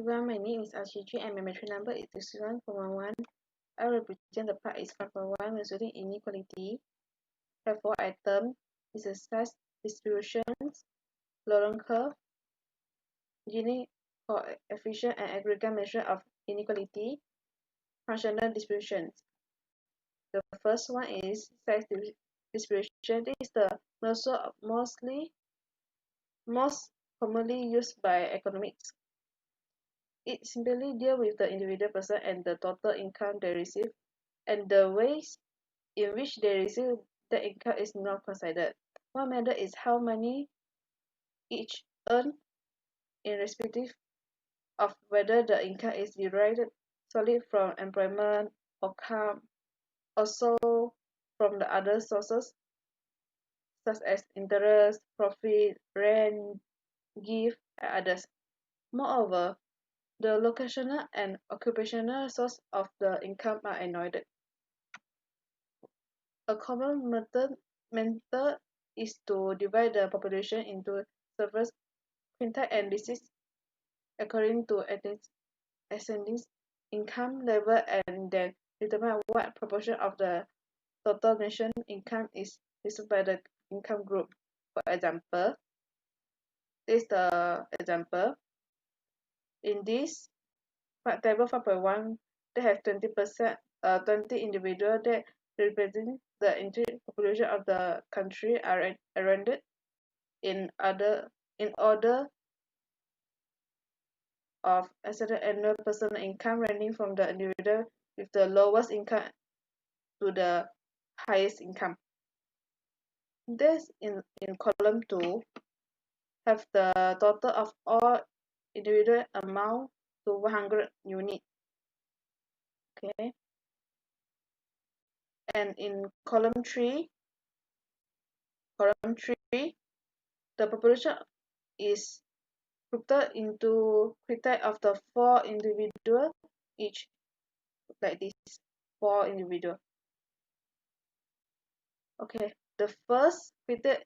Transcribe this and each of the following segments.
Everyone, my name is Chyi Jiun and my metric number is 61.11. I represent the part is 5.1 resulting inequality. Have 4 items. Is a size distributions, Laurent curve, Gini coefficient and aggregate measure of inequality, functional distributions. The first one is size distribution. This is the most commonly used by economics. It simply deals with the individual person and the total income they receive, and the ways in which they receive the income is not considered. What matters is how many each earn in respective of whether the income is derived solely from employment or come also from the other sources such as interest, profit, rent, gift, and others. Moreover, the locational and occupational source of the income are ignored. A common method is to divide the population into several quintiles and districts according to ascending income level and then determine what proportion of the total nation income is received by the income group. For example, this is the example. In this table 5.1, they have 20%, 20 individuals that represent the entire population of the country are arranged in order of estimated annual personal income ranging from the individual with the lowest income to the highest income. This in column 2 have the total of all individual amount to 100 units. Okay. And in column 3, the population is grouped into quintile of the 4 individual each, like this, 4 individual. Okay, the first quintile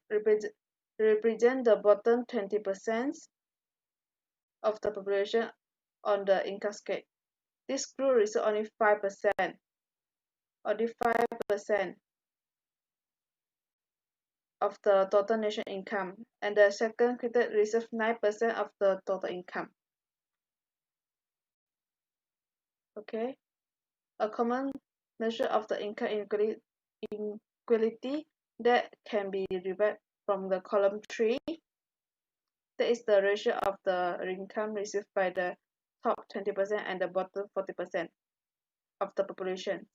represent the bottom 20% of the population on the income scale. This group receives only 5%, of the total national income, and the second quintile receives 9% of the total income. Okay, a common measure of the income inequality that can be derived from the column 3. That is the ratio of the income received by the top 20% and the bottom 40% of the population.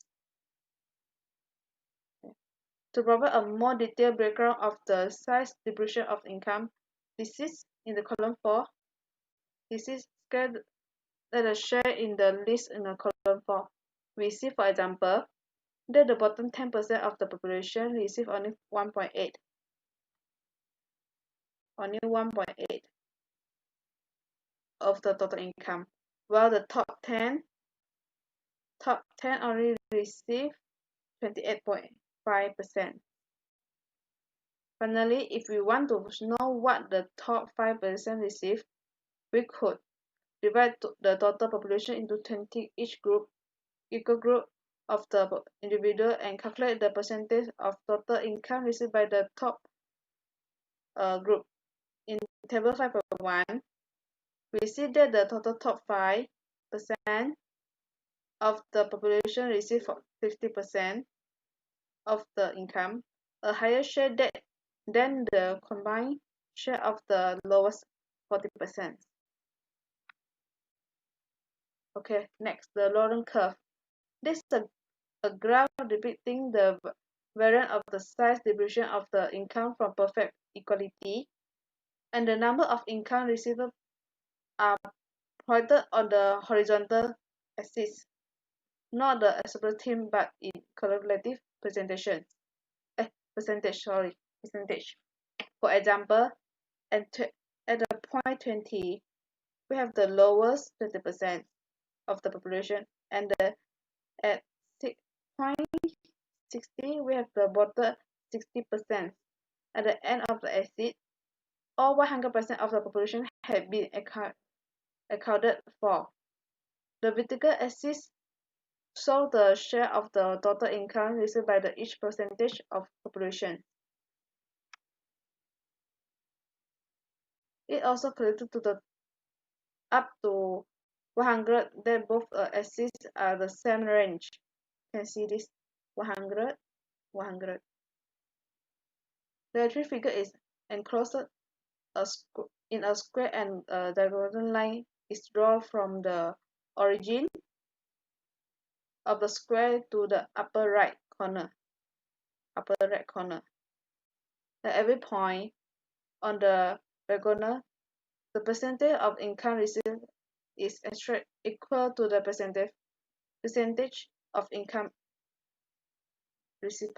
To provide a more detailed breakdown of the size distribution of income, this is in the column 4. This is scaled at a share in the list in the column 4. We see, for example, that the bottom 10% of the population receive only 1.8. Only 1.8 of the total income, while the top 10 only receive 28.5%. Finally, if we want to know what the top 5% receive, we could divide the total population into 20 equal group of the individual and calculate the percentage of total income received by the top group. In table 5.1, we see that the total top 5% of the population receive 50% of the income, a higher share than the combined share of the lowest 40%. Okay, next, the Laurent curve. This is a graph depicting the variance of the size distribution of the income from perfect equality, and the number of income received are plotted on the horizontal axis, not the absolute term but in correlative percentage. For example, at the point 20, we have the lowest 20% of the population, and at point 60, we have the bottom 60%. At the end of the exit, all 100% of the population have been accounted for. The vertical axis shows the share of the total income received by each percentage of population. It also collected to the up to 100 that both axes are the same range. You can see this 100, 100. The tree figure is enclosed in a square and a diagonal line is drawn from the origin of the square to the upper right corner. At every point on the diagonal, the percentage of income received is equal to the percentage of income received.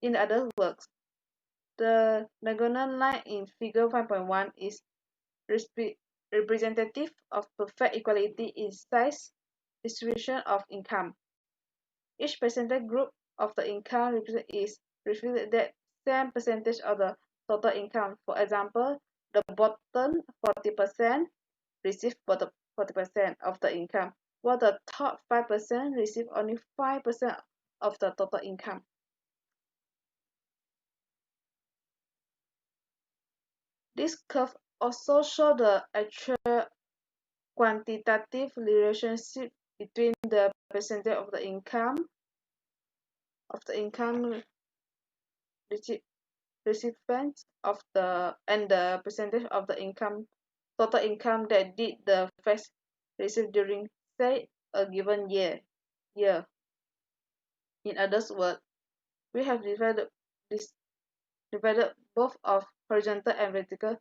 In other words, the diagonal line in figure 5.1 is representative of perfect equality in size distribution of income. Each percentage group of the income is reflected that same percentage of the total income. For example, the bottom 40% receive 40% of the income, while the top 5% receive only 5% of the total income. This curve also shows the actual quantitative relationship between the percentage of the income recipients and the percentage of the total income that did the first receive during, say, a given year. In other words, we have divided both of horizontal and vertical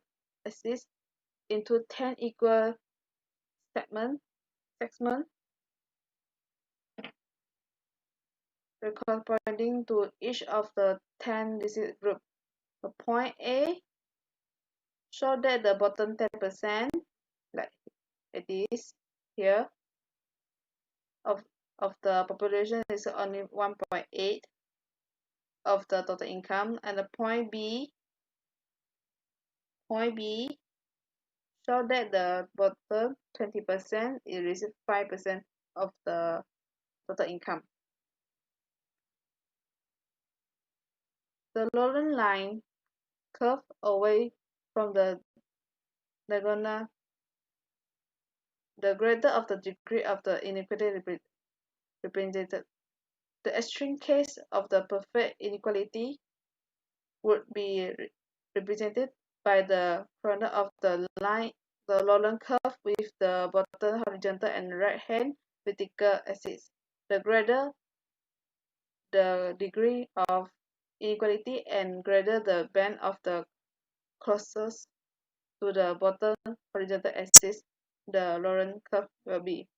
axes into 10 equal segments corresponding to each of the 10 listed groups. The point A shows that the bottom 10%, like this here, of the population is only 1.8 of the total income, and the point B shows that the bottom 20% is receive 5% of the total income. The Laurent line curve away from the diagonal. The greater of the degree of the inequality represented. The extreme case of the perfect inequality would be represented by the corner of the line, the Laurent curve with the bottom horizontal and right-hand vertical axis. The greater the degree of inequality and greater the band of the closest to the bottom horizontal axis, the Laurent curve will be.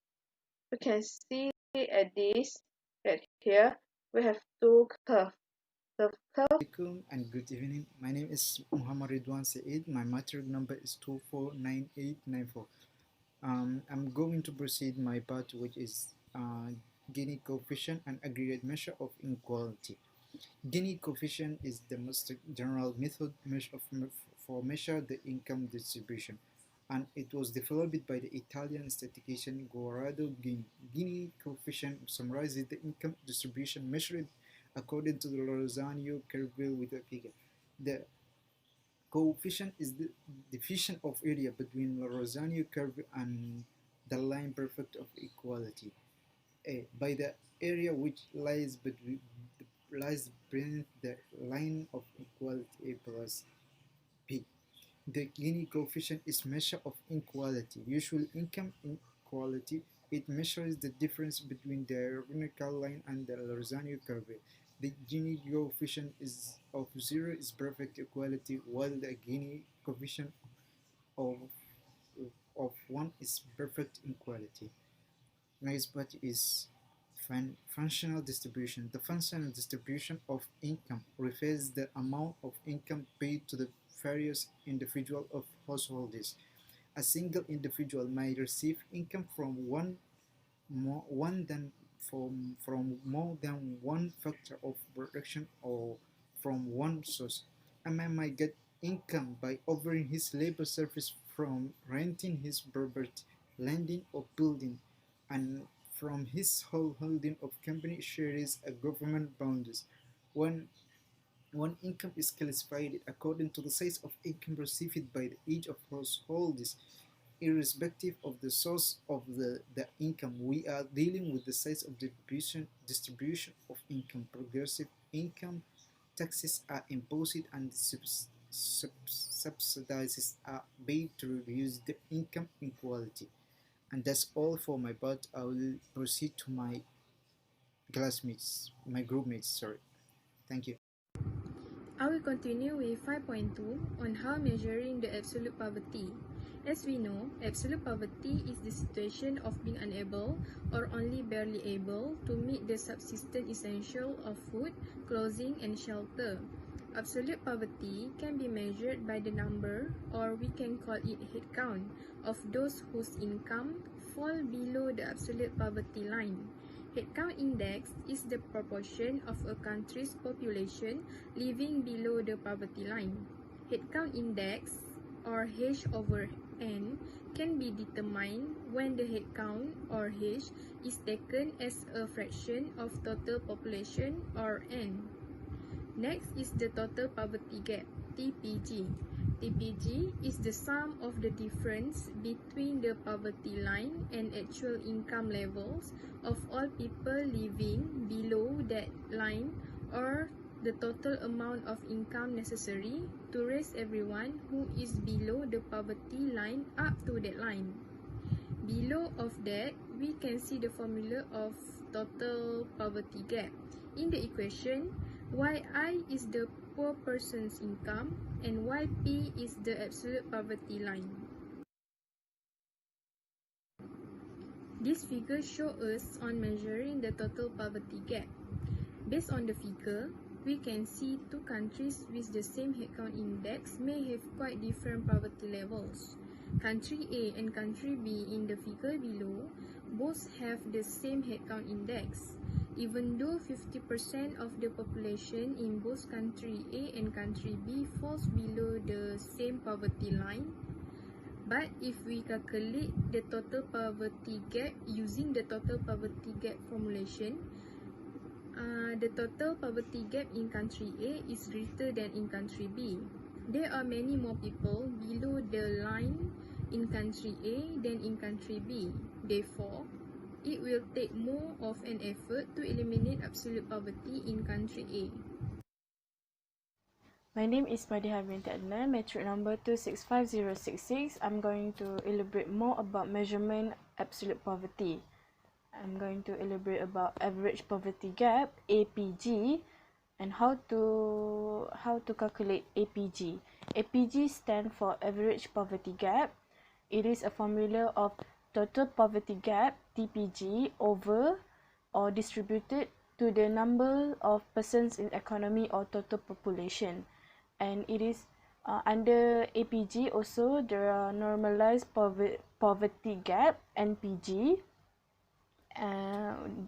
We can see at this right here we have two curves. The curve and good evening. My name is Mohamed Ridwan Said. My Matric number is 249894. I'm going to proceed my part, which is Gini coefficient and aggregate measure of inequality. Gini coefficient is the most general method for measure the income distribution, and it was developed by the Italian statistician Guardo Gini. Gini coefficient summarizes the income distribution measured according to the Lorenzano curve with a figure. The coefficient is the division of area between Lorenzano curve and the line perfect of equality. By the area which lies beneath the line of equality A plus B. The Gini coefficient is measure of inequality, usually income inequality. It measures the difference between the vertical line and the Lorenzano curve. The Gini coefficient of 0 is perfect equality, while the Gini coefficient of 1 is perfect inequality. Next part is functional distribution. The functional distribution of income refers the amount of income paid to the various individuals of households. A single individual may receive income from more than one factor of production or from one source. A man might get income by offering his labor service from renting his property lending, or building, and from his whole holding of company shares a government boundaries. When one income is classified according to the size of income received by each of households, irrespective of the source of the income. We are dealing with the size of distribution of income. Progressive income taxes are imposed and subsidies are paid to reduce the income inequality. And that's all for my part. I will proceed to my classmates, my group mates, sorry. Thank you. I will continue with 5.2 on how measuring the absolute poverty. As we know, absolute poverty is the situation of being unable or only barely able to meet the subsistence essential of food, clothing, and shelter. Absolute poverty can be measured by the number, or we can call it head count, of those whose income fall below the absolute poverty line. Headcount index is the proportion of a country's population living below the poverty line. Headcount index, or H over N, can be determined when the headcount, or H, is taken as a fraction of total population, or N. Next is the total poverty gap, TPG. TPG is the sum of the difference between the poverty line and actual income levels of all people living below that line, or the total amount of income necessary to raise everyone who is below the poverty line up to that line. Below of that, we can see the formula of total poverty gap. In the equation, Yi is the poor person's income and Yp is the absolute poverty line. This figure shows us on measuring the total poverty gap. Based on the figure, we can see two countries with the same headcount index may have quite different poverty levels. Country A and country B in the figure below both have the same headcount index, even though 50% of the population in both country A and country B falls below the same poverty line. But if we calculate the total poverty gap using the total poverty gap formulation, the total poverty gap in country A is greater than in country B. There are many more people below the line in country A than in country B. Therefore, it will take more of an effort to eliminate absolute poverty in country A. My name is Madihah Binti Adnan, Matric number 265066. I'm going to elaborate more about measurement absolute poverty. I'm going to elaborate about average poverty gap, APG, and how to calculate APG. APG stands for average poverty gap. It is a formula of total poverty gap, TPG, over or distributed to the number of persons in economy or total population. And it is under APG also there are normalized poverty gap, NPG,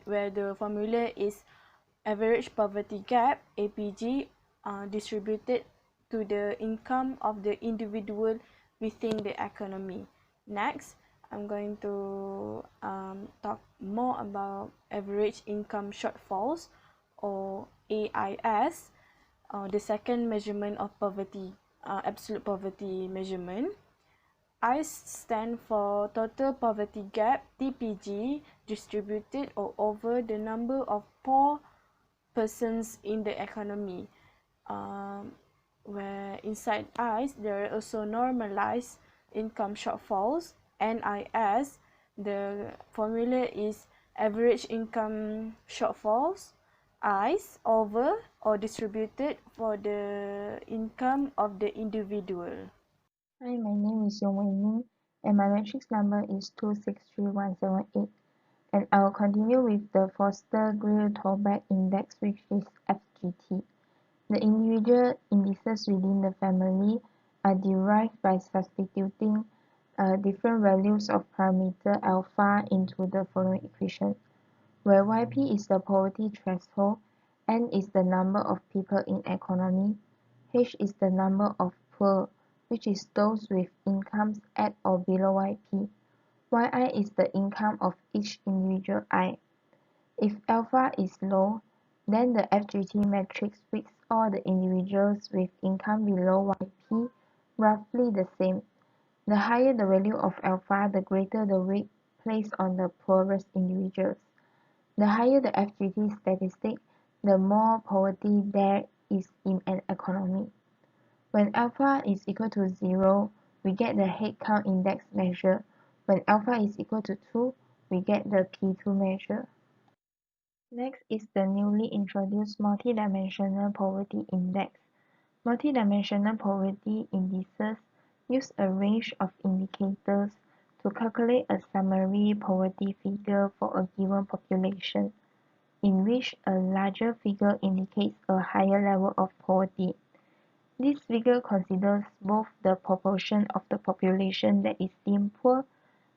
where the formula is average poverty gap, APG, distributed to the income of the individual within the economy. Next, I'm going to talk more about average income shortfalls, or AIS, the second measurement of poverty, absolute poverty measurement. I stand for total poverty gap, TPG, distributed or over the number of poor persons in the economy. Where inside ICE there are also normalized income shortfalls, NIS. The formula is average income shortfalls, ICE, over or distributed for the income of the individual. Hi, my name is Yong Wei Ning, and my matrix number is 263178. And I will continue with the Foster-Greer-Tollback Index, which is FGT. The individual indices within the family are derived by substituting different values of parameter alpha into the following equation, where Yp is the poverty threshold, N is the number of people in economy, H is the number of poor, which is those with incomes at or below Yp, Yi is the income of each individual I. If alpha is low, then the FGT matrix weights all the individuals with income below YP roughly the same. The higher the value of alpha, the greater the weight placed on the poorest individuals. The higher the FGT statistic, the more poverty there is in an economy. When alpha is equal to 0, we get the headcount index measure. When alpha is equal to 2, we get the P2 measure. Next is the newly introduced multidimensional poverty index. Multidimensional poverty indices use a range of indicators to calculate a summary poverty figure for a given population, in which a larger figure indicates a higher level of poverty. This figure considers both the proportion of the population that is deemed poor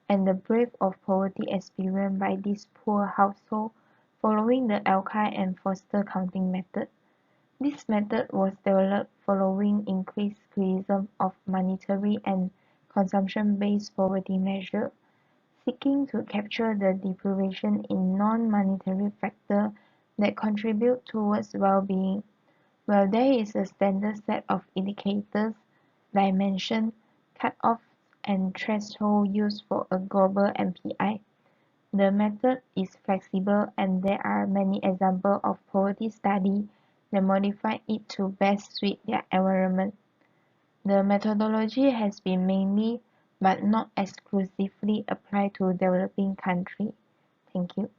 and the breadth of poverty experienced by this poor household following the Alki and Foster counting method. This method was developed following increased criticism of monetary and consumption-based poverty measures, seeking to capture the deprivation in non-monetary factors that contribute towards well-being. While there is a standard set of indicators, dimension, cut-offs, and thresholds used for a global MPI, the method is flexible and there are many examples of poverty studies that modify it to best suit their environment. The methodology has been mainly, but not exclusively, applied to developing countries. Thank you.